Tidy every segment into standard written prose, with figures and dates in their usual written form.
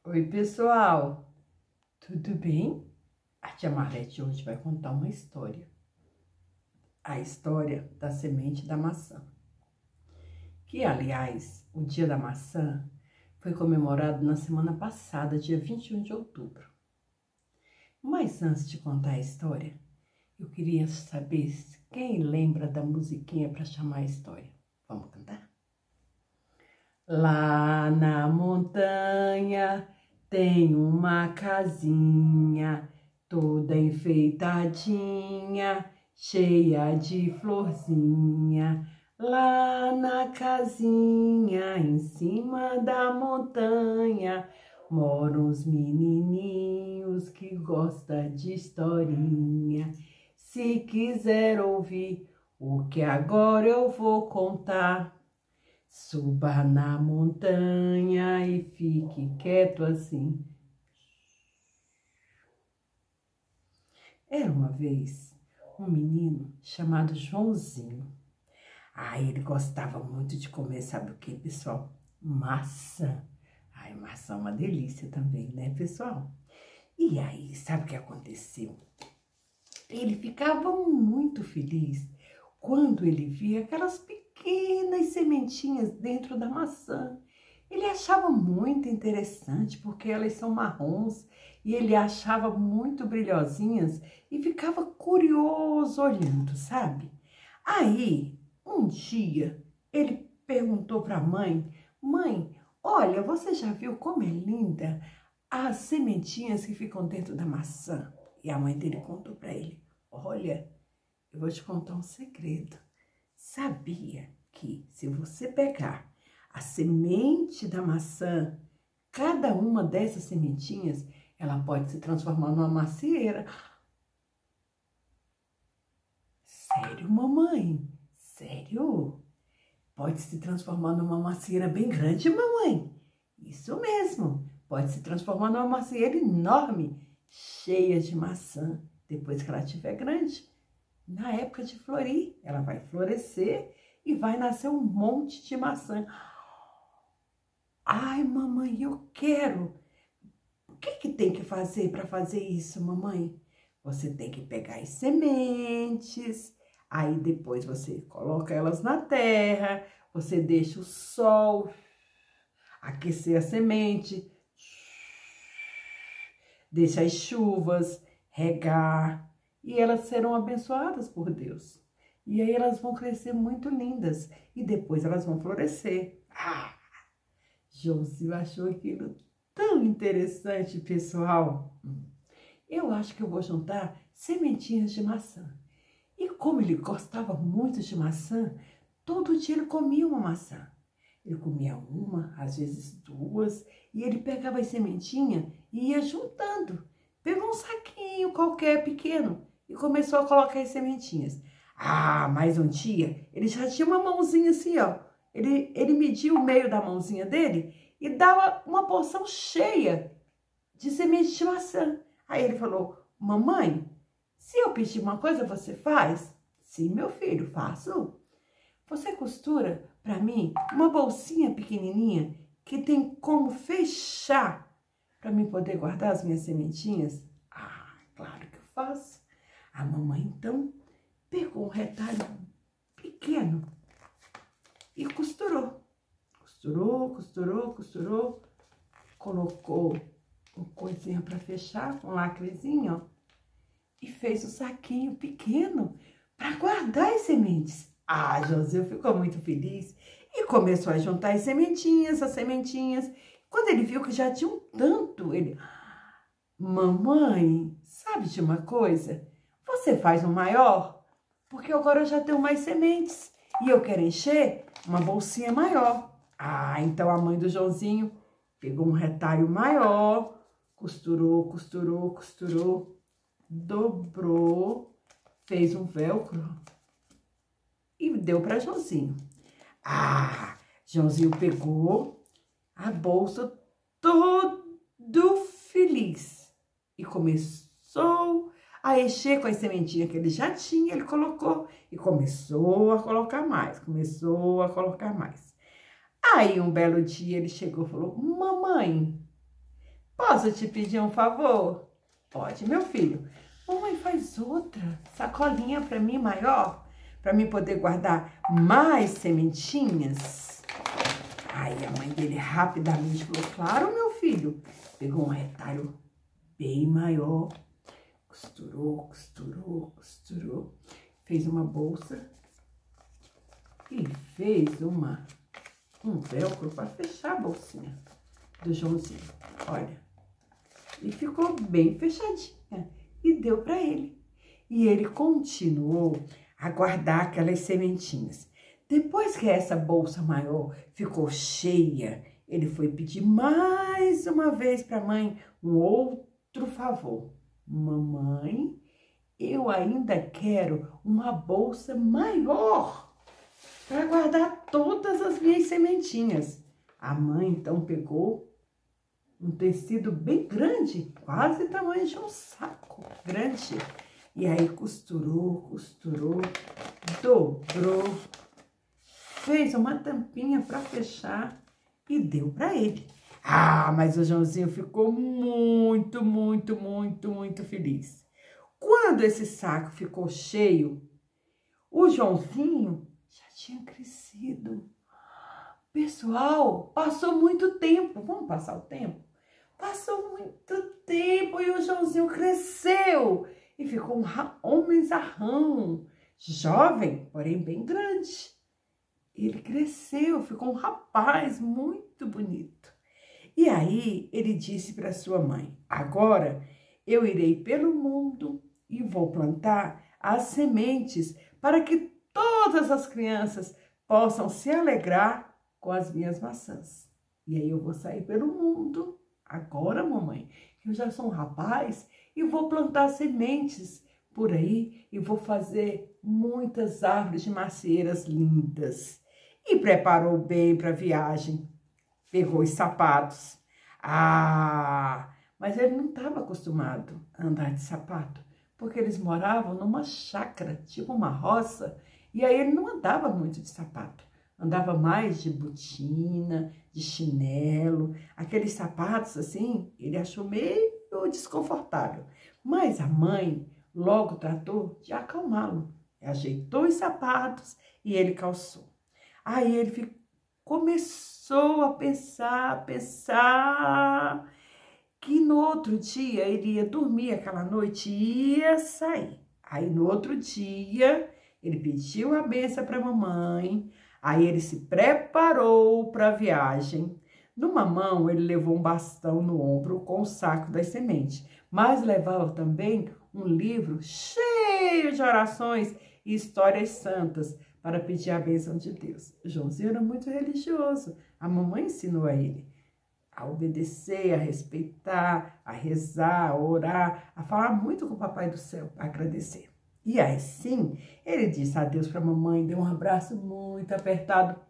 Oi, pessoal, tudo bem? A tia Marlete hoje vai contar uma história. A história da semente da maçã. Que, aliás, o Dia da Maçã foi comemorado na semana passada, dia 21 de outubro. Mas antes de contar a história, eu queria saber quem lembra da musiquinha para chamar a história. Vamos cantar? Lá na montanha tem uma casinha toda enfeitadinha, cheia de florzinha. Lá na casinha, em cima da montanha, moram os menininhos que gostam de historinha. Se quiser ouvir o que agora eu vou contar, suba na montanha e fique quieto assim. Era uma vez um menino chamado Joãozinho. Ele gostava muito de comer, sabe o que, pessoal? Maçã. Maçã é uma delícia também, né, pessoal? E aí, sabe o que aconteceu? Ele ficava muito feliz quando ele via aquelas pequenas sementinhas dentro da maçã. Ele achava muito interessante porque elas são marrons e ele achava muito brilhosinhas e ficava curioso olhando, sabe? Aí, um dia, ele perguntou para a mãe: Mãe, olha, você já viu como é linda as sementinhas que ficam dentro da maçã? E a mãe dele contou para ele: Olha, eu vou te contar um segredo. Sabia que se você pegar a semente da maçã, cada uma dessas sementinhas, ela pode se transformar numa macieira? Sério, mamãe? Sério? Pode se transformar numa macieira bem grande, mamãe? Isso mesmo, pode se transformar numa macieira enorme, cheia de maçã, depois que ela estiver grande. Na época de florir, ela vai florescer e vai nascer um monte de maçã. Ai, mamãe, eu quero. O que tem que fazer para fazer isso, mamãe? Você tem que pegar as sementes, aí depois você coloca elas na terra, você deixa o sol aquecer a semente, deixa as chuvas regar, e elas serão abençoadas por Deus. E aí elas vão crescer muito lindas e depois elas vão florescer. Josi achou aquilo tão interessante, pessoal. Eu acho que eu vou juntar sementinhas de maçã. E como ele gostava muito de maçã, todo dia ele comia uma maçã. Ele comia uma, às vezes duas, e ele pegava as sementinhas e ia juntando. Pegou um saquinho qualquer pequeno e começou a colocar as sementinhas. Mas um dia, ele já tinha uma mãozinha assim, ó. Ele media o meio da mãozinha dele e dava uma porção cheia de semente de maçã. Aí ele falou: Mamãe, se eu pedir uma coisa, você faz? Sim, meu filho, faço. Você costura para mim uma bolsinha pequenininha que tem como fechar para mim poder guardar as minhas sementinhas? Claro que eu faço. A mamãe, então, pegou um retalho pequeno e costurou. Costurou. Colocou uma coisinha para fechar, um lacrezinho, ó, e fez um saquinho pequeno para guardar as sementes. José ficou muito feliz e começou a juntar as sementinhas. Quando ele viu que já tinha um tanto, ele: Mamãe, sabe de uma coisa? Você faz um maior? Porque agora eu já tenho mais sementes e eu quero encher uma bolsinha maior. Então a mãe do Joãozinho pegou um retalho maior, costurou, dobrou, fez um velcro e deu para Joãozinho. Joãozinho pegou a bolsa todo feliz e começou a encher com as sementinhas que ele já tinha. Ele colocou e começou a colocar mais, Aí um belo dia ele chegou e falou: Mamãe, Posso te pedir um favor? Pode, meu filho. Mamãe, faz outra sacolinha para mim maior, para mim poder guardar mais sementinhas. Aí a mãe dele rapidamente falou, claro, meu filho. Pegou um retalho bem maior, costurou, costurou, costurou. Fez uma bolsa e fez um velcro para fechar a bolsinha do Joãozinho. Olha, e ficou bem fechadinha e deu para ele. E ele continuou a guardar aquelas sementinhas. Depois que essa bolsa maior ficou cheia, ele foi pedir mais uma vez para a mãe um outro favor. Mamãe, eu ainda quero uma bolsa maior para guardar todas as minhas sementinhas. A mãe então pegou um tecido bem grande, quase tamanho de um saco grande. E aí costurou, costurou, dobrou, fez uma tampinha para fechar e deu para ele. Ah, mas o Joãozinho ficou muito, muito, muito, muito feliz. Quando esse saco ficou cheio, o Joãozinho já tinha crescido. Pessoal, passou muito tempo. Vamos passar o tempo? Passou muito tempo e o Joãozinho cresceu e ficou um homenzarrão, jovem, porém bem grande. Ele cresceu, ficou um rapaz muito bonito. E aí ele disse para sua mãe, agora eu irei pelo mundo e vou plantar as sementes para que todas as crianças possam se alegrar com as minhas maçãs. E aí eu vou sair pelo mundo, agora mamãe, que eu já sou um rapaz, e vou plantar sementes por aí e vou fazer muitas árvores de macieiras lindas. E preparou bem para a viagem, pegou os sapatos. Ah, mas ele não estava acostumado a andar de sapato, porque eles moravam numa chácara, tipo uma roça, e aí ele não andava muito de sapato. Andava mais de botina, de chinelo, aqueles sapatos assim, ele achou meio desconfortável. Mas a mãe logo tratou de acalmá-lo, ajeitou os sapatos e ele calçou. Aí ele começou a pensar que no outro dia ele ia dormir aquela noite e ia sair. Aí no outro dia ele pediu a benção para a mamãe. Aí ele se preparou para a viagem. Numa mão, ele levou um bastão no ombro com o saco das sementes, mas levava também um livro cheio de orações e histórias santas para pedir a bênção de Deus. O Joãozinho era muito religioso. A mamãe ensinou a ele a obedecer, a respeitar, a rezar, a orar, a falar muito com o Papai do Céu, a agradecer. E assim, ele disse adeus para a mamãe, deu um abraço muito apertado,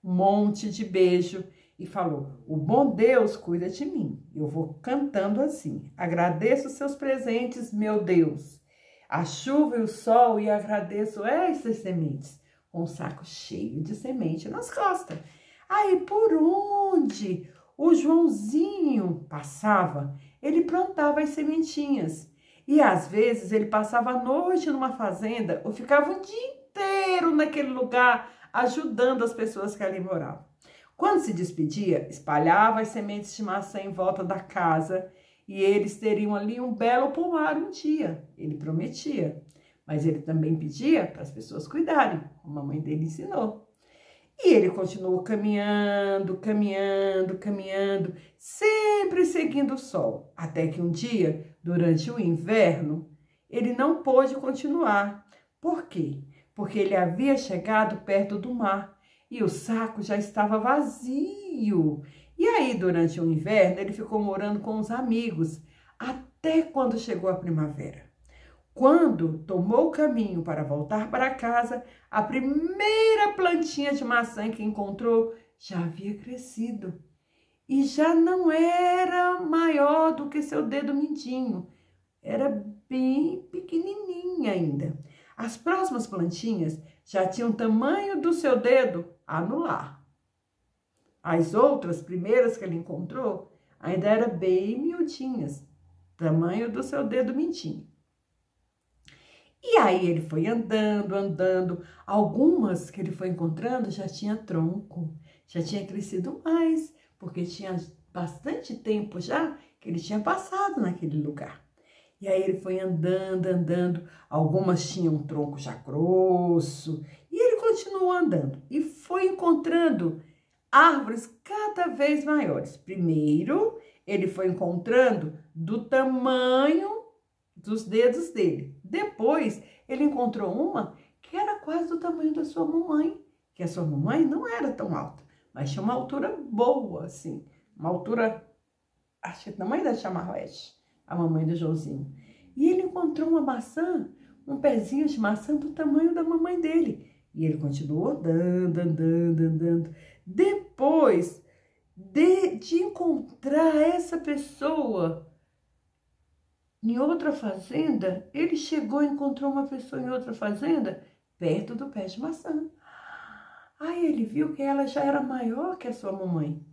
um monte de beijo e falou, o bom Deus cuida de mim. Eu vou cantando assim, agradeço os seus presentes, meu Deus, a chuva e o sol e agradeço essas sementes, com um saco cheio de semente nas costas. Aí por onde o Joãozinho passava, ele plantava as sementinhas. E às vezes ele passava a noite numa fazenda ou ficava o dia inteiro naquele lugar ajudando as pessoas que ali moravam. Quando se despedia, espalhava as sementes de maçã em volta da casa e eles teriam ali um belo pomar um dia. Ele prometia, mas ele também pedia para as pessoas cuidarem, como a mãe dele ensinou. E ele continuou caminhando, caminhando, caminhando, sempre seguindo o sol, até que um dia, durante o inverno, ele não pôde continuar. Por quê? Porque ele havia chegado perto do mar e o saco já estava vazio. E aí, durante o inverno, ele ficou morando com os amigos, até quando chegou a primavera. Quando tomou o caminho para voltar para casa, a primeira plantinha de maçã que encontrou já havia crescido e já não era maior do que seu dedo mindinho. Era bem pequenininha ainda. As próximas plantinhas já tinham o tamanho do seu dedo anular. As outras primeiras que ele encontrou ainda eram bem miudinhas, tamanho do seu dedo mindinho. E aí ele foi andando, andando. Algumas que ele foi encontrando já tinha tronco, já tinha crescido mais, porque tinha bastante tempo já que ele tinha passado naquele lugar. E aí ele foi andando, andando. Algumas tinham um tronco já grosso. E ele continuou andando e foi encontrando árvores cada vez maiores. Primeiro, ele foi encontrando do tamanho dos dedos dele. Depois, ele encontrou uma que era quase do tamanho da sua mamãe, que a sua mamãe não era tão alta, mas tinha uma altura boa, assim, uma altura, acho que é tamanho da Tia Marlete, a mamãe do Joãozinho. E ele encontrou uma maçã, um pezinho de maçã do tamanho da mamãe dele. E ele continuou andando, andando, andando. Depois de encontrar essa pessoa em outra fazenda, ele chegou e encontrou uma pessoa em outra fazenda, perto do pé de maçã. Aí ele viu que ela já era maior que a sua mamãe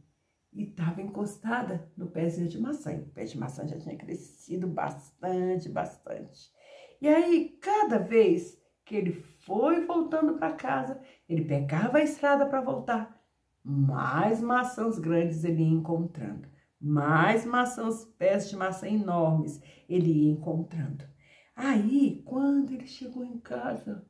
e estava encostada no pezinho de maçã. O pé de maçã já tinha crescido bastante, bastante. E aí, cada vez que ele foi voltando para casa, ele pegava a estrada para voltar, mais maçãs grandes ele ia encontrando, mais maçãs, pés de maçã enormes ele ia encontrando. Aí, quando ele chegou em casa,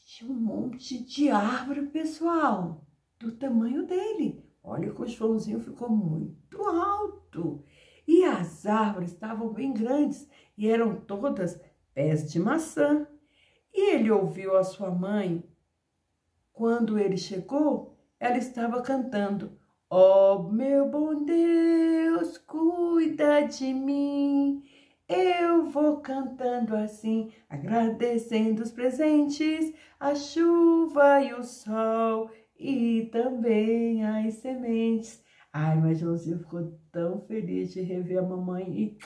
tinha um monte de árvore, pessoal, do tamanho dele. Olha que o Joãozinho ficou muito alto. E as árvores estavam bem grandes e eram todas pés de maçã. E ele ouviu a sua mãe. Quando ele chegou, ela estava cantando: "Ó meu bom Deus, cuida de mim. Eu vou cantando assim, agradecendo os presentes, a chuva e o sol e também as sementes." Ai, mas Joãozinho ficou tão feliz de rever a mamãe e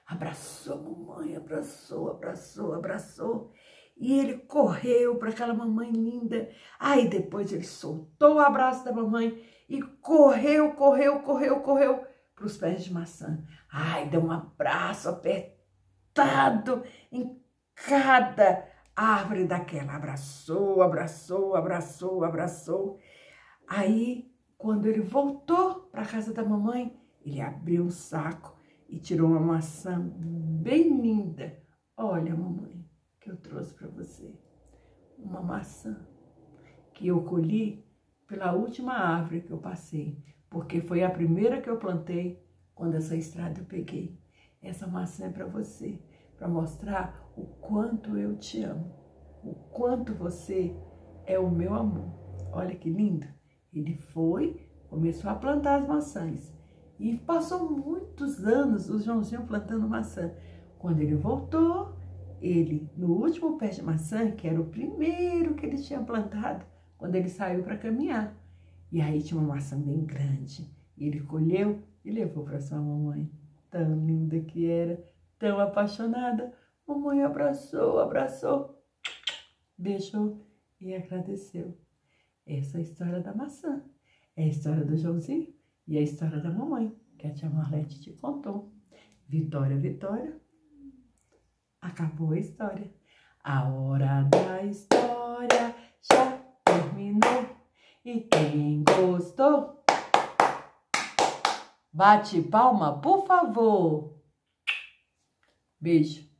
abraçou a mamãe, abraçou, abraçou, abraçou. E ele correu para aquela mamãe linda. Aí depois ele soltou o abraço da mamãe e correu, correu, correu, correu para os pés de maçã. Ai, deu um abraço apertado em cada árvore daquela. Abraçou, abraçou, abraçou, abraçou. Aí, quando ele voltou para a casa da mamãe, ele abriu um saco e tirou uma maçã bem linda. Olha, mamãe, que eu trouxe para você. Uma maçã que eu colhi pela última árvore que eu passei, porque foi a primeira que eu plantei quando essa estrada eu peguei. Essa maçã é para você, para mostrar o quanto eu te amo, o quanto você é o meu amor. Olha que lindo. Ele foi, começou a plantar as maçãs e passou muitos anos o Joãozinho plantando maçã. Quando ele voltou, ele, no último pé de maçã, que era o primeiro que ele tinha plantado, quando ele saiu para caminhar. E aí tinha uma maçã bem grande. E ele colheu e levou para sua mamãe. Tão linda que era, tão apaixonada. Mamãe abraçou, abraçou, beijou e agradeceu. Essa é a história da maçã. É a história do Joãozinho e a história da mamãe, que a tia Marlete te contou. Vitória, Vitória. Acabou a história. A hora da história já terminou. E quem gostou, bate palma, por favor. Beijo.